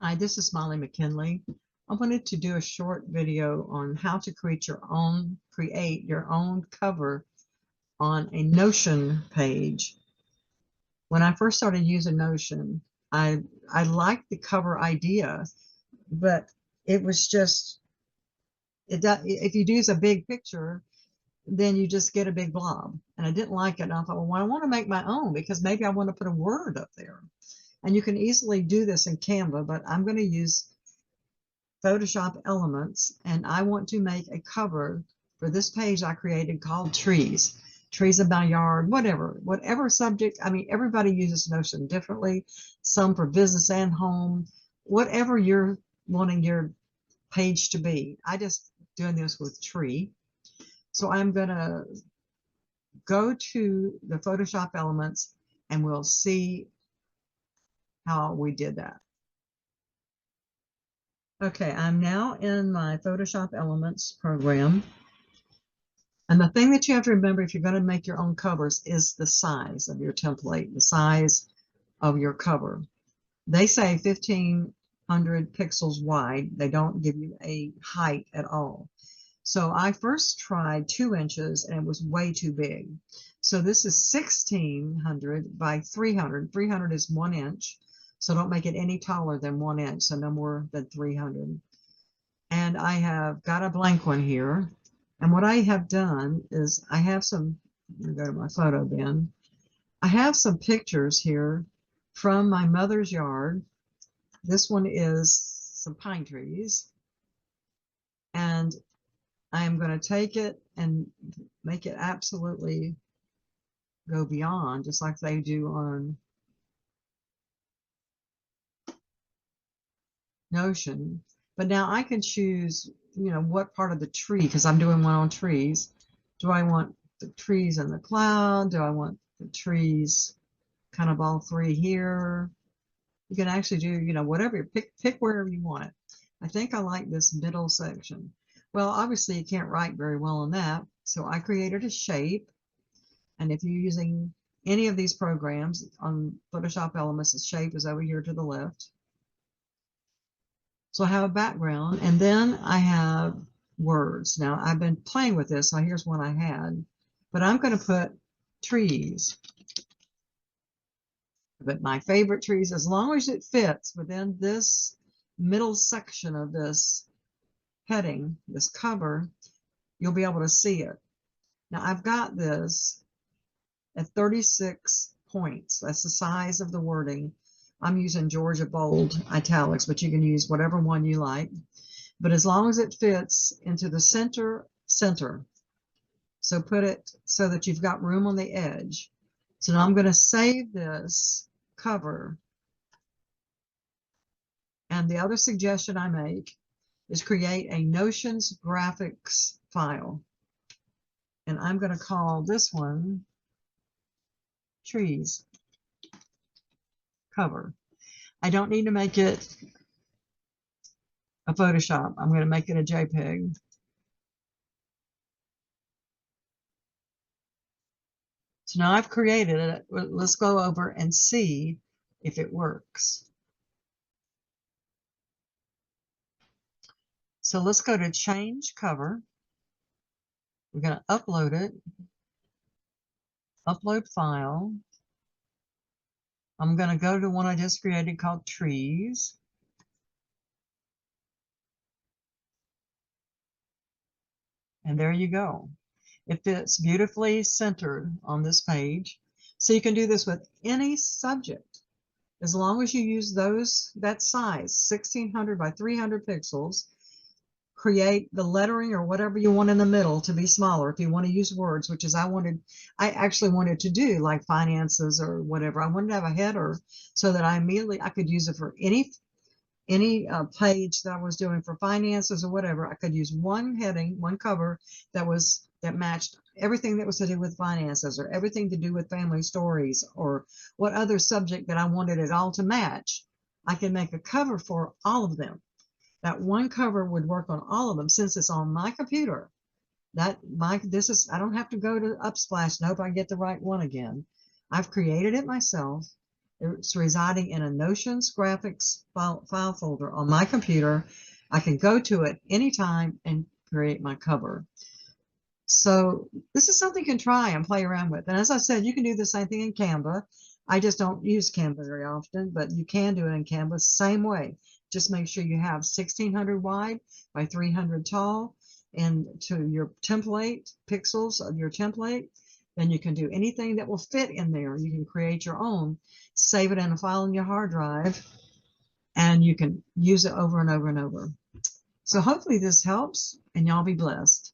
Hi, this is M.McKinley. I wanted to do a short video on how to create your own cover on a Notion page. When I first started using Notion, I liked the cover idea, but it was just if you use a big picture, then you just get a big blob. And I didn't like it. And I thought, well, I want to make my own because maybe I want to put a word up there. And you can easily do this in Canva, but I'm going to use Photoshop Elements, and I want to make a cover for this page I created called Trees. Trees in my yard, whatever subject. I mean, everybody uses Notion differently, some for business and home, whatever you're wanting your page to be. I just doing this with tree. So I'm going to go to the Photoshop Elements and we'll see how we did that. Okay, I'm now in my Photoshop Elements program. And the thing that you have to remember if you're going to make your own covers is the size of your template, the size of your cover. They say 1500 pixels wide. They don't give you a height at all. So I first tried 2 inches and it was way too big. So this is 1600 by 300. 300 is 1 inch. So don't make it any taller than 1 inch. So no more than 300. And I have got a blank one here. And what I have done is I have some, let me go to my photo bin. I have some pictures here from my mother's yard. This one is some pine trees. And I am going to take it and make it absolutely go beyond, just like they do on Notion. But now I can choose, what part of the tree, because I'm doing one on trees. Do I want the trees in the cloud? Do I want the trees kind of all three here? You can actually do, whatever, pick wherever you want it. I think I like this middle section. Well, obviously you can't write very well on that. So I created a shape. And if you're using any of these programs on Photoshop Elements, the shape is over here to the left. So I have a background, and then I have words. Now I've been playing with this, so here's one I had, but I'm going to put trees. But my favorite trees, as long as it fits within this middle section of this heading, this cover, you'll be able to see it. Now I've got this at 36 points. That's the size of the wording. I'm using Georgia Bold italics, but you can use whatever one you like. But as long as it fits into the center. So put it so that you've got room on the edge. So now I'm going to save this cover. And the other suggestion I make is create a Notions graphics file. And I'm going to call this one Trees Cover. I don't need to make it a Photoshop. I'm going to make it a JPEG. So now I've created it. Let's go over and see if it works. So let's go to Change Cover. We're going to upload it. Upload file. I'm going to go to one I just created called Trees. And there you go. It fits beautifully centered on this page. So you can do this with any subject. As long as you use that size, 1600 by 300 pixels, create the lettering or whatever you want in the middle to be smaller. If you want to use words, which is I actually wanted to do like finances or whatever. I wanted to have a header so that I could use it for any page that I was doing for finances or whatever. I could use one heading, one cover that matched everything that was to do with finances or everything to do with family stories or what other subject that I wanted it all to match. I can make a cover for all of them. That one cover would work on all of them since it's on my computer. I don't have to go to Upsplash and hope I get the right one again. I've created it myself It's residing in a Notions graphics file folder on my computer. I can go to it anytime and create my cover. So this is something you can try and play around with. And as I said, you can do the same thing in Canva. I just don't use Canva very often, but you can do it in Canva same way. Just make sure you have 1600 wide by 300 tall and to your template, pixels of your template. Then you can do anything that will fit in there. You can create your own, save it in a file on your hard drive, and you can use it over and over and over. So hopefully this helps, and y'all be blessed.